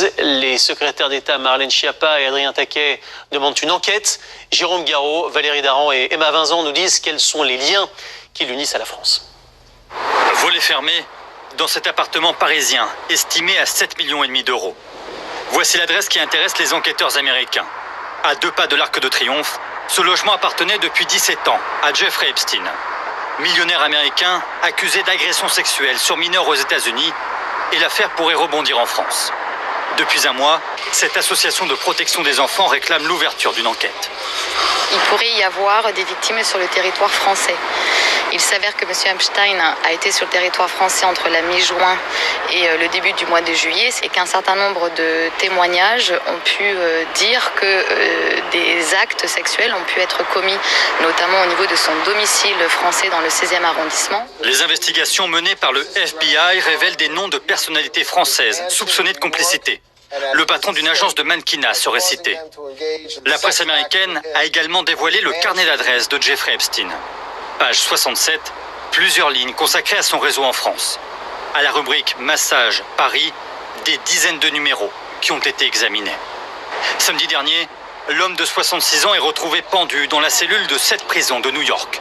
diffuse. Les secrétaires d'État Marlène Schiappa et Adrien Taquet demandent une enquête. Jérôme Garraud, Valérie Daran et Emma Vincent nous disent quels sont les liens qui l'unissent à la France. Volet fermé dans cet appartement parisien, estimé à 7,5 millions d'euros. Voici l'adresse qui intéresse les enquêteurs américains. À 2 pas de l'Arc de Triomphe, ce logement appartenait depuis 17 ans à Jeffrey Epstein. Millionnaire américain accusé d'agression sexuelle sur mineurs aux États-Unis, et l'affaire pourrait rebondir en France. Depuis un mois, cette association de protection des enfants réclame l'ouverture d'une enquête. Il pourrait y avoir des victimes sur le territoire français. Il s'avère que M. Epstein a été sur le territoire français entre la mi-juin et le début du mois de juillet et qu'un certain nombre de témoignages ont pu dire que des actes sexuels ont pu être commis, notamment au niveau de son domicile français dans le 16e arrondissement. Les investigations menées par le FBI révèlent des noms de personnalités françaises soupçonnées de complicité. Le patron d'une agence de mannequinat serait cité. La presse américaine a également dévoilé le carnet d'adresses de Jeffrey Epstein. Page 67, plusieurs lignes consacrées à son réseau en France. À la rubrique Massage Paris, des dizaines de numéros qui ont été examinés. Samedi dernier, l'homme de 66 ans est retrouvé pendu dans la cellule de cette prison de New York.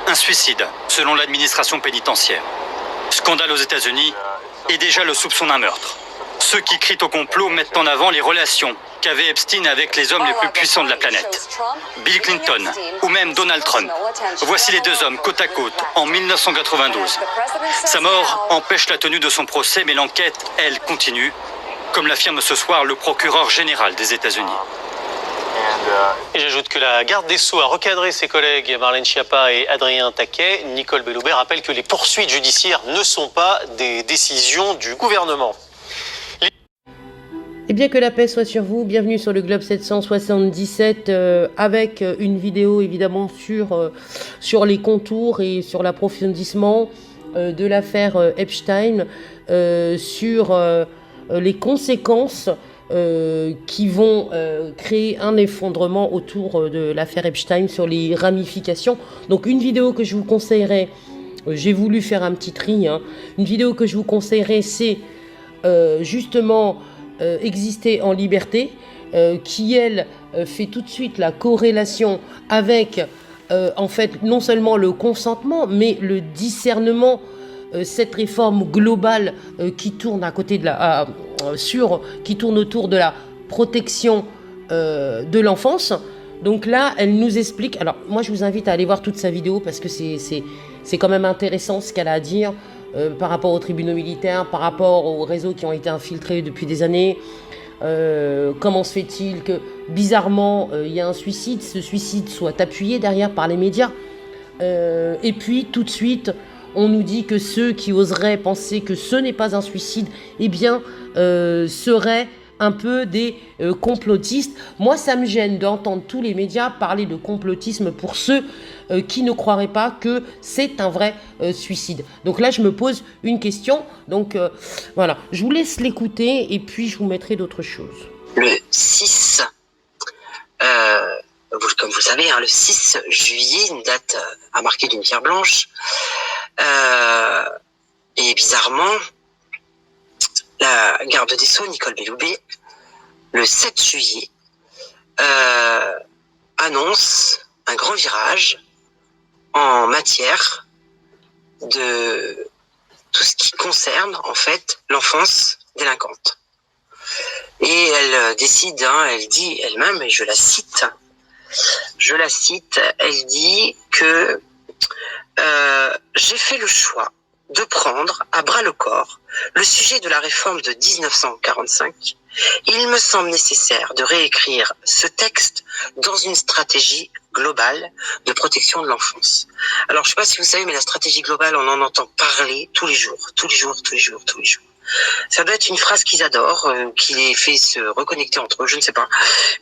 Un suicide, selon l'administration pénitentiaire. Scandale aux États-Unis et déjà le soupçon d'un meurtre. Ceux qui crient au complot mettent en avant les relations qu'avait Epstein avec les hommes les plus puissants de la planète. Bill Clinton ou même Donald Trump. Voici les deux hommes côte à côte en 1992. Sa mort empêche la tenue de son procès, mais l'enquête, elle, continue, comme l'affirme ce soir le procureur général des États-Unis. Et j'ajoute que la garde des Sceaux a recadré ses collègues Marlène Schiappa et Adrien Taquet. Nicole Belloubet rappelle que les poursuites judiciaires ne sont pas des décisions du gouvernement. Et bien que la paix soit sur vous, bienvenue sur le Globe 777 avec une vidéo évidemment sur les contours et sur l'approfondissement de l'affaire Epstein, sur les conséquences qui vont créer un effondrement autour de l'affaire Epstein, sur les ramifications. Donc une vidéo que je vous conseillerais, j'ai voulu faire un petit tri, une vidéo que je vous conseillerais, c'est justement Exister en liberté, qui elle fait tout de suite la corrélation avec en fait non seulement le consentement mais le discernement, cette réforme globale qui tourne à côté de qui tourne autour de la protection de l'enfance. Donc là, elle nous explique. Alors moi, je vous invite à aller voir toute sa vidéo parce que c'est quand même intéressant ce qu'elle a à dire. Par rapport aux tribunaux militaires, par rapport aux réseaux qui ont été infiltrés depuis des années. Comment se fait-il que, bizarrement, il y a un suicide, ce suicide soit appuyé derrière par les médias, et puis, tout de suite, on nous dit que ceux qui oseraient penser que ce n'est pas un suicide, eh bien, seraient un peu des complotistes. Moi, ça me gêne d'entendre tous les médias parler de complotisme pour ceux qui ne croiraient pas que c'est un vrai suicide. Donc là, je me pose une question. Donc voilà, je vous laisse l'écouter et puis je vous mettrai d'autres choses. Le 6, comme vous le savez, le 6 juillet, une date à marquer d'une pierre blanche. Et bizarrement, la garde des Sceaux, Nicole Belloubet, le 7 juillet, annonce un grand virage en matière de tout ce qui concerne en fait l'enfance délinquante. Et elle décide, elle dit elle-même, et je la cite, elle dit que j'ai fait le choix de prendre à bras le corps le sujet de la réforme de 1945. Il me semble nécessaire de réécrire ce texte dans une stratégie globale de protection de l'enfance. Alors, je ne sais pas si vous savez, mais la stratégie globale, on en entend parler tous les jours. Ça doit être une phrase qu'ils adorent, qui les fait se reconnecter entre eux, je ne sais pas.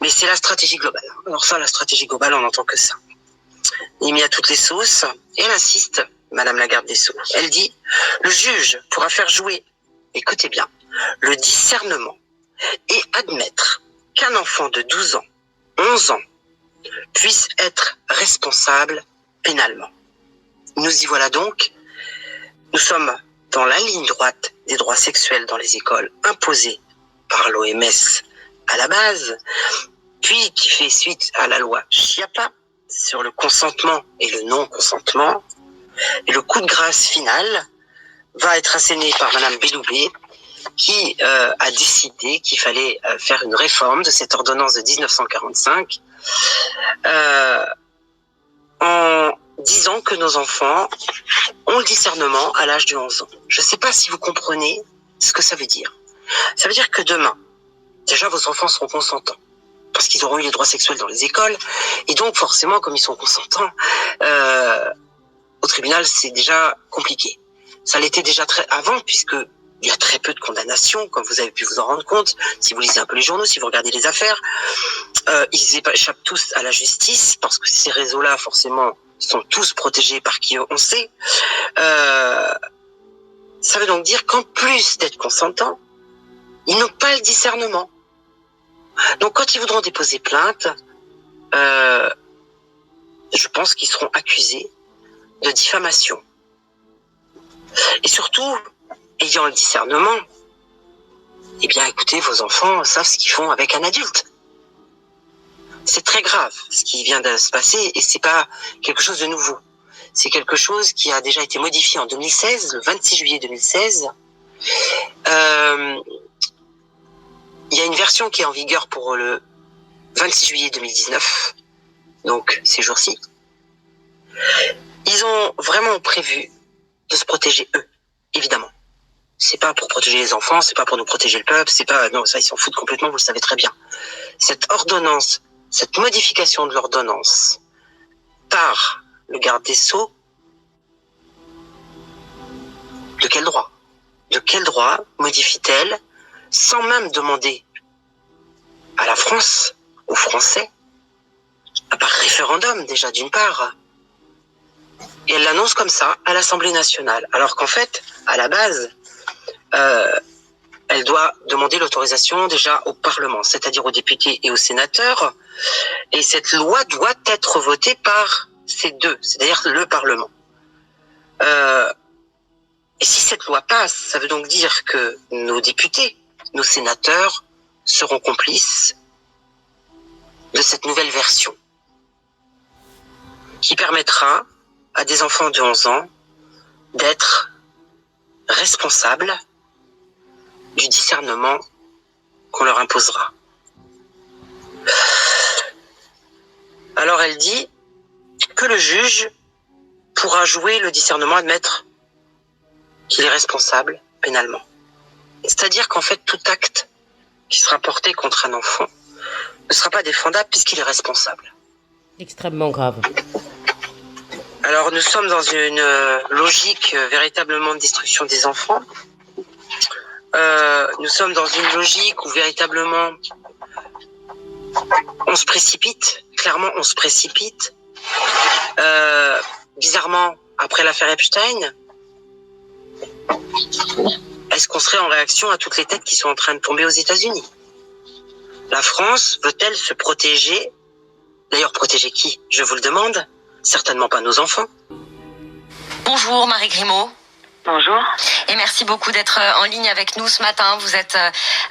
Mais c'est la stratégie globale. Alors ça, la stratégie globale, on n'entend que ça. Il met à toutes les sauces, et elle insiste, Madame la garde des Sceaux. Elle dit, le juge pourra faire jouer, écoutez bien, le discernement et admettre qu'un enfant de 12 ans, 11 ans, puisse être responsable pénalement. Nous y voilà donc. Nous sommes dans la ligne droite des droits sexuels dans les écoles imposés par l'OMS à la base, puis qui fait suite à la loi Schiappa sur le consentement et le non-consentement. Et le coup de grâce final va être asséné par Madame Belloubet, qui a décidé qu'il fallait faire une réforme de cette ordonnance de 1945 en disant que nos enfants ont le discernement à l'âge de 11 ans. Je ne sais pas si vous comprenez ce que ça veut dire. Ça veut dire que demain, déjà vos enfants seront consentants, parce qu'ils auront eu les droits sexuels dans les écoles, et donc forcément, comme ils sont consentants, au tribunal, c'est déjà compliqué. Ça l'était déjà très avant, puisque il y a très peu de condamnations, comme vous avez pu vous en rendre compte, si vous lisez un peu les journaux, si vous regardez les affaires. Ils échappent tous à la justice, parce que ces réseaux-là, forcément, sont tous protégés par qui on sait. Ça veut donc dire qu'en plus d'être consentants, ils n'ont pas le discernement. Donc quand ils voudront déposer plainte, je pense qu'ils seront accusés de diffamation. Et surtout, ayant le discernement, eh bien écoutez, vos enfants savent ce qu'ils font avec un adulte. C'est très grave ce qui vient de se passer, et c'est pas quelque chose de nouveau. C'est quelque chose qui a déjà été modifié en 2016, le 26 juillet 2016. Il y a une version qui est en vigueur pour le 26 juillet 2019, donc ces jours-ci. Ils ont vraiment prévu de se protéger eux, évidemment. C'est pas pour protéger les enfants, c'est pas pour nous protéger le peuple, c'est pas, non, ça ils s'en foutent complètement, vous le savez très bien. Cette ordonnance, cette modification de l'ordonnance par le garde des Sceaux, de quel droit? De quel droit modifie-t-elle, sans même demander à la France, aux Français, par référendum déjà d'une part, et elle l'annonce comme ça à l'Assemblée nationale, alors qu'en fait, à la base, elle doit demander l'autorisation déjà au Parlement, c'est-à-dire aux députés et aux sénateurs, et cette loi doit être votée par ces deux, c'est-à-dire le Parlement. Et si cette loi passe, ça veut donc dire que nos députés, nos sénateurs seront complices de cette nouvelle version qui permettra à des enfants de 11 ans d'être responsables du discernement qu'on leur imposera. Alors elle dit que le juge pourra jouer le discernement, admettre qu'il est responsable pénalement. C'est-à-dire qu'en fait, tout acte qui sera porté contre un enfant ne sera pas défendable puisqu'il est responsable. Extrêmement grave. Alors nous sommes dans une logique véritablement de destruction des enfants. Nous sommes dans une logique où véritablement on se précipite, clairement on se précipite. Bizarrement, après l'affaire Epstein, est-ce qu'on serait en réaction à toutes les têtes qui sont en train de tomber aux États-Unis? La France veut-elle se protéger? D'ailleurs, protéger qui? Je vous le demande. Certainement pas nos enfants. Bonjour Marie Grimaud. Bonjour. Et merci beaucoup d'être en ligne avec nous ce matin. Vous êtes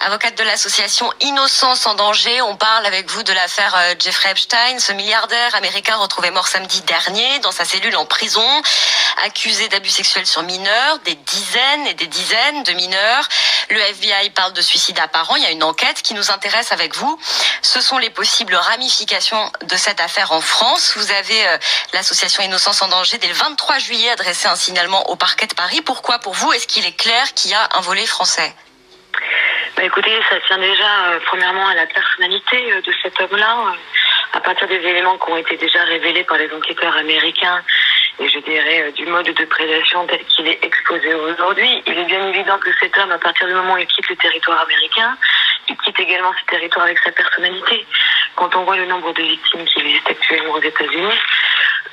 avocate de l'association Innocence en danger. On parle avec vous de l'affaire Jeffrey Epstein, ce milliardaire américain retrouvé mort samedi dernier dans sa cellule en prison, accusé d'abus sexuels sur mineurs, des dizaines et des dizaines de mineurs. Le FBI parle de suicide apparent. Il y a une enquête qui nous intéresse avec vous. Ce sont les possibles ramifications de cette affaire en France. Vous avez l'association Innocence en danger dès le 23 juillet adressé un signalement au parquet de Paris. Pourquoi, pour vous, est-ce qu'il est clair qu'il y a un volet français? Écoutez, ça tient déjà premièrement à la personnalité de cet homme-là, à partir des éléments qui ont été déjà révélés par les enquêteurs américains, et je dirais du mode de prédation tel qu'il est exposé aujourd'hui. Il est bien évident que cet homme, à partir du moment où il quitte le territoire américain, il quitte également ce territoire avec sa personnalité. Quand on voit le nombre de victimes qui existent actuellement aux États-Unis,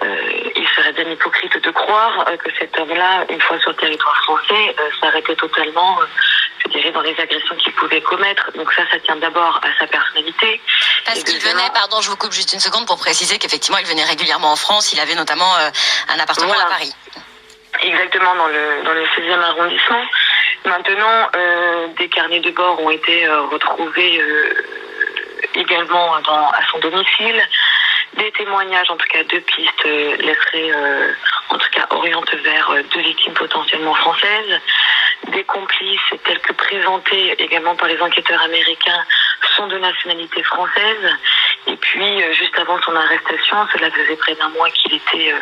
il serait bien hypocrite de croire que cet homme-là, une fois sur le territoire français, s'arrêtait totalement, je dirais, dans les agressions qu'il pouvait commettre. Donc ça tient d'abord à sa personnalité. Parce qu'il venait, pardon, je vous coupe juste une seconde pour préciser qu'effectivement, il venait régulièrement en France. Il avait notamment un appartement à Paris. Exactement, dans le 16e arrondissement. Maintenant, des carnets de bord ont été retrouvés également à son domicile. Des témoignages, en tout cas deux pistes, laisseraient, en tout cas orientent vers deux victimes potentiellement françaises. Des complices tels que présentés également par les enquêteurs américains sont de nationalité française. Et puis, juste avant son arrestation, cela faisait près d'un mois qu'il était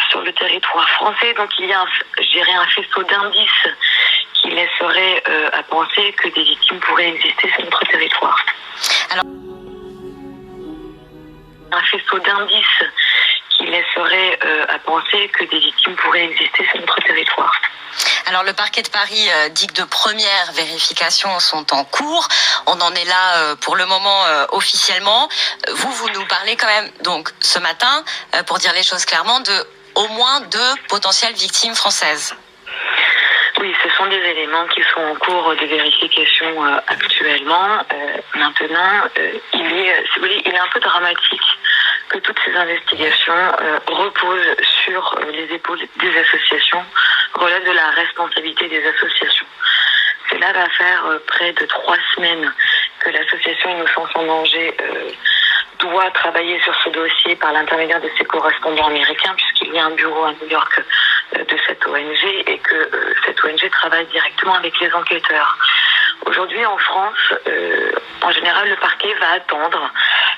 sur le territoire français. Donc il y a, un faisceau d'indices qui laisserait à penser que des victimes pourraient exister sur notre territoire. Alors, un faisceau d'indices qui laisserait à penser que des victimes pourraient exister sur notre territoire. Alors le parquet de Paris dit que de premières vérifications sont en cours. On en est là pour le moment officiellement. Vous nous parlez quand même donc ce matin, pour dire les choses clairement, de au moins 2 potentielles victimes françaises. Oui, ce sont des éléments qui sont en cours de vérification actuellement. Maintenant, il est un peu dramatique que toutes ces investigations reposent sur les épaules des associations, relèvent de la responsabilité des associations. Cela va faire près de 3 semaines que l'association Innocence en danger doit travailler sur ce dossier par l'intermédiaire de ses correspondants américains, puisqu'il y a un bureau à New York de cette ONG et que cette ONG travaille directement avec les enquêteurs. Aujourd'hui, en France, en général, le parquet va attendre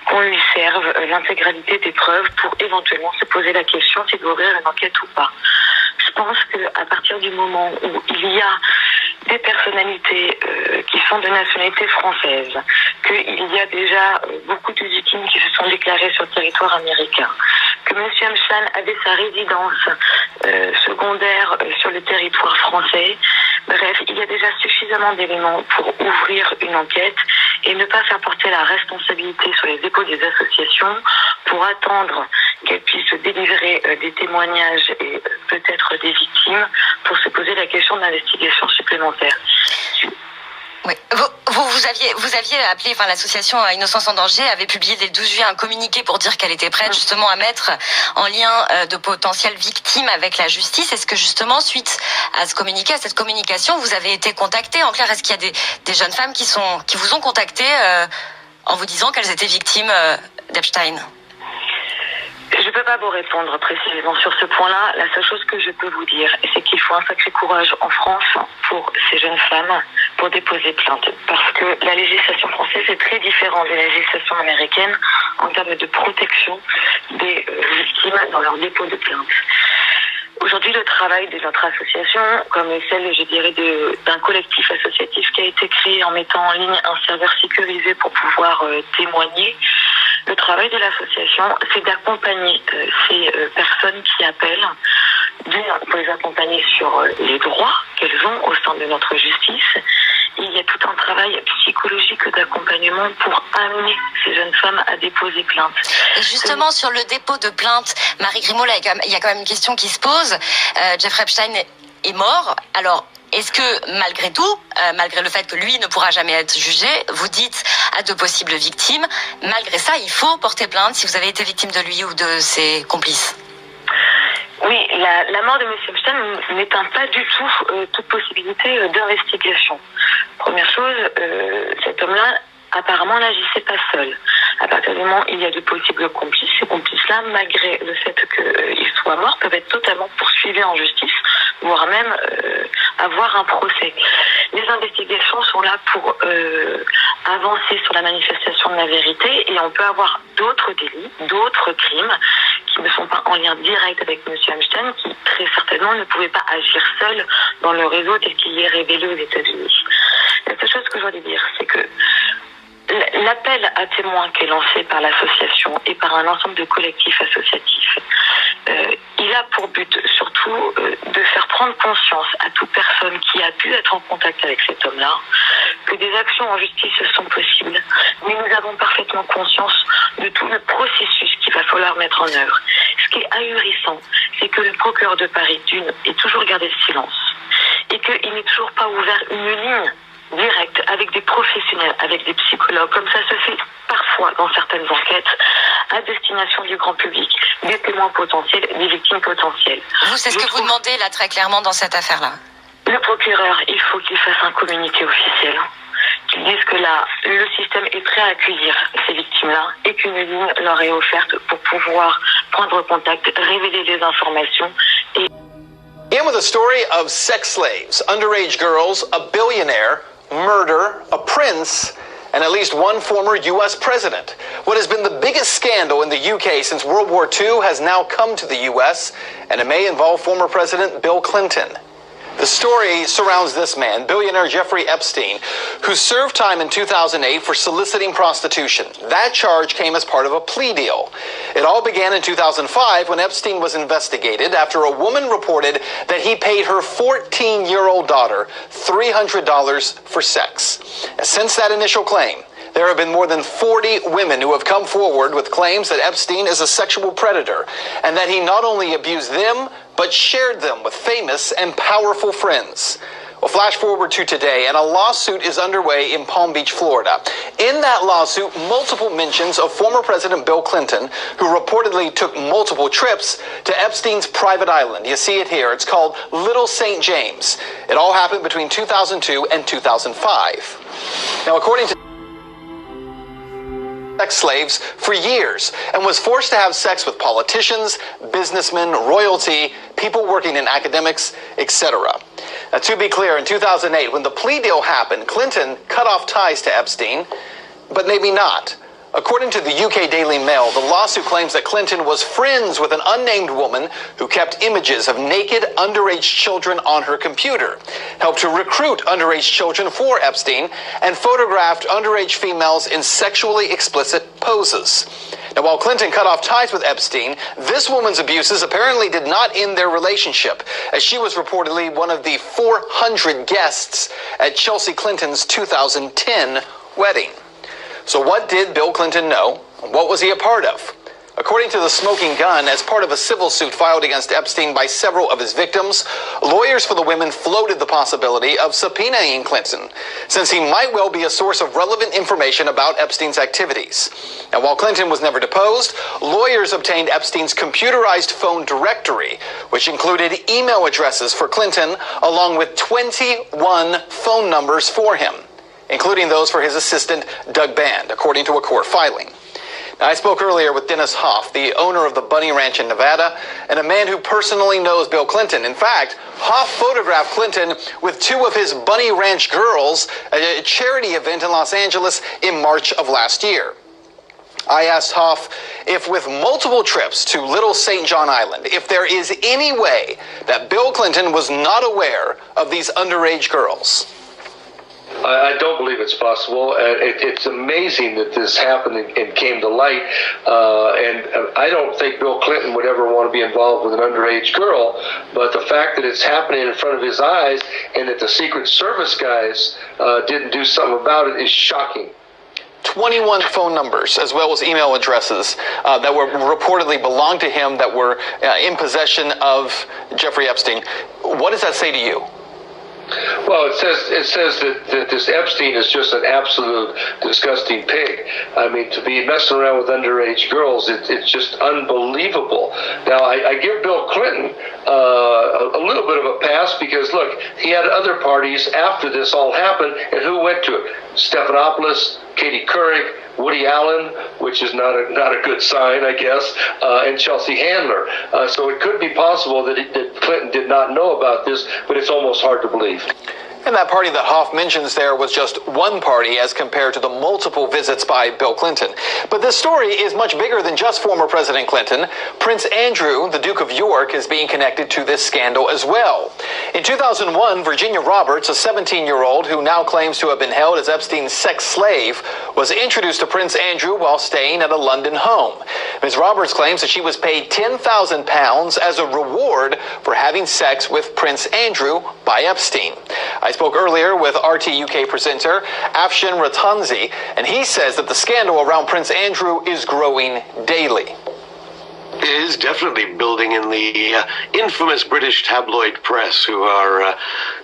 qu'on lui serve l'intégralité des preuves pour éventuellement se poser la question s'il doit ouvrir une enquête ou pas. Je pense qu'à partir du moment où il y a des personnalités qui sont de nationalité française, qu'il y a déjà beaucoup de victimes qui se sont déclarées sur le territoire américain, que M. Epstein avait sa résidence secondaire sur le territoire français. Bref, il y a déjà suffisamment d'éléments pour ouvrir une enquête et ne pas faire porter la responsabilité sur les épaules des associations pour attendre qu'elles puissent délivrer des témoignages et peut-être des victimes pour se poser la question d'investigation supplémentaire. Oui. Vous aviez appelé, l'association Innocence en danger avait publié dès le 12 juillet un communiqué pour dire qu'elle était prête justement à mettre en lien de potentielles victimes avec la justice. Est-ce que justement, suite à ce communiqué, à cette communication, vous avez été contacté? En clair, est-ce qu'il y a des jeunes femmes qui vous ont contacté en vous disant qu'elles étaient victimes d'Epstein? Je ne peux pas vous répondre précisément sur ce point-là. La seule chose que je peux vous dire, c'est qu'il faut un sacré courage en France pour ces jeunes femmes pour déposer plainte. Parce que la législation française est très différente de la législation américaine en termes de protection des victimes dans leur dépôt de plainte. Aujourd'hui, le travail de notre association, comme celle, je dirais, d'un collectif associatif qui a été créé en mettant en ligne un serveur sécurisé pour pouvoir témoigner, le travail de l'association, c'est d'accompagner ces personnes qui appellent, pour les accompagner sur les droits qu'elles ont au sein de notre justice. Et il y a tout un travail psychologique d'accompagnement pour amener ces jeunes femmes à déposer plainte. Et justement, sur le dépôt de plainte, Marie Grimaud, là, il y a quand même une question qui se pose. Jeffrey Epstein est mort. Alors, est-ce que malgré tout, malgré le fait que lui ne pourra jamais être jugé, vous dites à de possibles victimes, malgré ça, il faut porter plainte si vous avez été victime de lui ou de ses complices? Oui, la mort de M. Epstein n'éteint pas du tout toute possibilité d'investigation. Première chose, cet homme-là apparemment n'agissait pas seul. À partir du moment où il y a de possibles complices, ces complices-là, malgré le fait qu'ils soient morts, peuvent être totalement poursuivis en justice, voire même avoir un procès. Les investigations sont là pour avancer sur la manifestation de la vérité et on peut avoir d'autres délits, d'autres crimes qui ne sont pas en lien direct avec M. Epstein, qui très certainement ne pouvait pas agir seul dans le réseau tel qu'il y est révélé aux États-Unis. La seule chose que je voulais dire, c'est que l'appel à témoins qui est lancé par l'association et par un ensemble de collectifs associatifs, il a pour but surtout de faire prendre conscience à toute personne qui a pu être en contact avec cet homme-là que des actions en justice sont possibles, mais nous avons parfaitement conscience de tout le processus qu'il va falloir mettre en œuvre. Ce qui est ahurissant, c'est que le procureur de Paris, d'une, ait toujours gardé le silence et qu'il n'ait toujours pas ouvert une ligne direct avec des professionnels, avec des psychologues, comme ça se fait parfois dans certaines enquêtes, à destination du grand public, des témoins potentiels, des victimes potentielles. Vous, c'est ce que vous demandez là très clairement dans cette affaire-là? Le procureur, il faut qu'il fasse un communiqué officiel, qu'ils disent que là, le système est prêt à accueillir ces victimes-là et qu'une ligne leur est offerte pour pouvoir prendre contact, révéler les informations et... In with a story of sex slaves, underage girls, a billionaire, murder, a prince, and at least one former U.S. president. What has been the biggest scandal in the UK since World War II has now come to the U.S., and it may involve former President Bill Clinton. The story surrounds this man, billionaire Jeffrey Epstein, who served time in 2008 for soliciting prostitution. That charge came as part of a plea deal. It all began in 2005 when Epstein was investigated after a woman reported that he paid her 14-year-old daughter $300 for sex. And since that initial claim, there have been more than 40 women who have come forward with claims that Epstein is a sexual predator and that he not only abused them, but shared them with famous and powerful friends. Well, flash forward to today, and a lawsuit is underway in Palm Beach, Florida. In that lawsuit, multiple mentions of former President Bill Clinton, who reportedly took multiple trips to Epstein's private island. You see it here. It's called Little St. James. It all happened between 2002 and 2005. Now, according to sex slaves for years and was forced to have sex with politicians, businessmen, royalty, people working in academics, etc. Now, to be clear, in 2008, when the plea deal happened, Clinton cut off ties to Epstein, but maybe not. According to the UK Daily Mail, the lawsuit claims that Clinton was friends with an unnamed woman who kept images of naked underage children on her computer, helped to recruit underage children for Epstein, and photographed underage females in sexually explicit poses. Now, while Clinton cut off ties with Epstein, this woman's abuses apparently did not end their relationship, as she was reportedly one of the 400 guests at Chelsea Clinton's 2010 wedding. So what did Bill Clinton know? What was he a part of? According to the Smoking Gun, as part of a civil suit filed against Epstein by several of his victims, lawyers for the women floated the possibility of subpoenaing Clinton, since he might well be a source of relevant information about Epstein's activities. And while Clinton was never deposed, lawyers obtained Epstein's computerized phone directory, which included email addresses for Clinton, along with 21 phone numbers for him, including those for his assistant, Doug Band, according to a court filing. Now, I spoke earlier with Dennis Hoff, the owner of the Bunny Ranch in Nevada, and a man who personally knows Bill Clinton. In fact, Hoff photographed Clinton with two of his Bunny Ranch girls at a charity event in Los Angeles in March of last year. I asked Hoff if with multiple trips to Little St. John Island, if there is any way that Bill Clinton was not aware of these underage girls. I don't believe it's possible. It's amazing that this happened and came to light. And I don't think Bill Clinton would ever want to be involved with an underage girl. But the fact that it's happening in front of his eyes and that the Secret Service guys didn't do something about it is shocking. 21 phone numbers as well as email addresses that were reportedly belonged to him that were in possession of Jeffrey Epstein. What does that say to you? Well, it says that this Epstein is just an absolute disgusting pig. I mean, to be messing around with underage girls, it's just unbelievable. Now, I give Bill Clinton a little bit of a pass because, look, he had other parties after this all happened, and who went to it? Stephanopoulos, Katie Couric, Woody Allen, which is not a good sign, I guess, and Chelsea Handler. So it could be possible that Clinton did not know about this, but it's almost hard to believe. And that party that Hoff mentions there was just one party as compared to the multiple visits by Bill Clinton. But this story is much bigger than just former President Clinton. Prince Andrew, the Duke of York, is being connected to this scandal as well. In 2001, Virginia Roberts, a 17-year-old who now claims to have been held as Epstein's sex slave, was introduced to Prince Andrew while staying at a London home. Ms. Roberts claims that she was paid £10,000 as a reward for having sex with Prince Andrew by Epstein. I spoke earlier with RT UK presenter Afshin Ratanzi, and he says that the scandal around Prince Andrew is growing daily. It is definitely building in the infamous British tabloid press, who are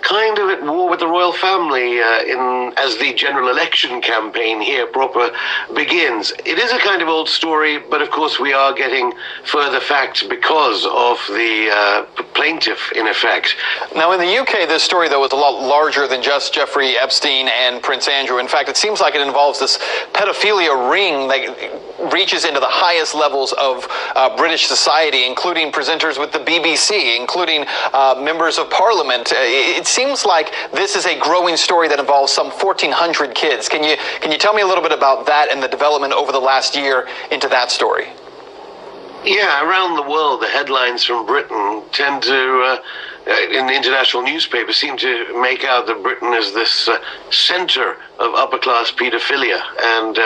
kind of at war with the royal family as the general election campaign here proper begins. It is a kind of old story, but of course we are getting further facts because of the plaintiff, in effect. Now, in the UK, this story, though, is a lot larger than just Jeffrey Epstein and Prince Andrew. In fact, it seems like it involves this pedophilia ring that reaches into the highest levels of British society, including presenters with the BBC, including members of parliament. It seems like this is a growing story that involves some 1,400 kids. Can you tell me a little bit about that and the development over the last year into that story? Yeah, around the world, the headlines from Britain tend to, in the international newspapers, seem to make out that Britain is this center of upper-class pedophilia. And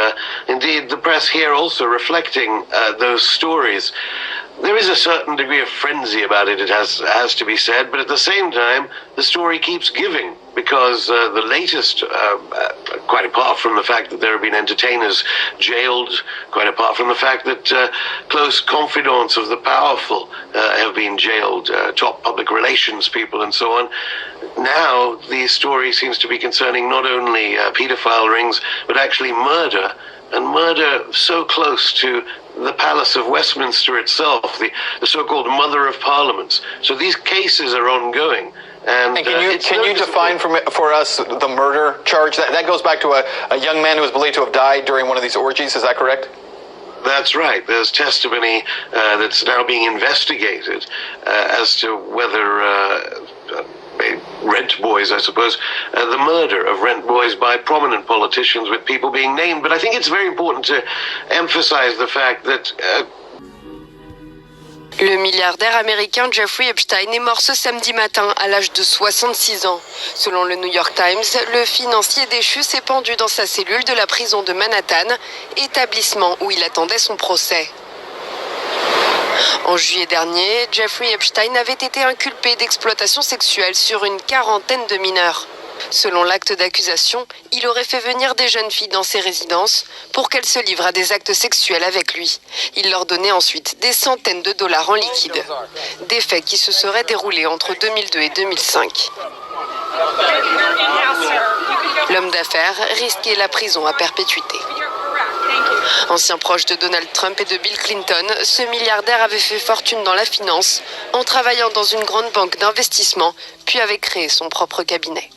indeed, the press here also reflecting those stories. There is a certain degree of frenzy about it, it has to be said, but at the same time, the story keeps giving, because the latest, quite apart from the fact that there have been entertainers jailed, quite apart from the fact that close confidants of the powerful have been jailed, top public relations people and so on, now the story seems to be concerning not only pedophile rings, but actually murder, and murder so close to the Palace of Westminster itself, the so-called Mother of Parliaments. So these cases are ongoing. And can you define for us the murder charge? That goes back to a young man who was believed to have died during one of these orgies, is that correct? That's right. There's testimony that's now being investigated as to whether rent boys, I suppose, the murder of rent boys by prominent politicians, with people being named. But I think it's very important to emphasize the fact that Le milliardaire américain Jeffrey Epstein est mort ce samedi matin à l'âge de 66 ans. Selon le New York Times, le financier déchu s'est pendu dans sa cellule de la prison de Manhattan, établissement où il attendait son procès. En juillet dernier, Jeffrey Epstein avait été inculpé d'exploitation sexuelle sur une quarantaine de mineurs. Selon l'acte d'accusation, il aurait fait venir des jeunes filles dans ses résidences pour qu'elles se livrent à des actes sexuels avec lui. Il leur donnait ensuite des centaines de dollars en liquide. Des faits qui se seraient déroulés entre 2002 et 2005. L'homme d'affaires risquait la prison à perpétuité. Ancien proche de Donald Trump et de Bill Clinton, ce milliardaire avait fait fortune dans la finance en travaillant dans une grande banque d'investissement, puis avait créé son propre cabinet.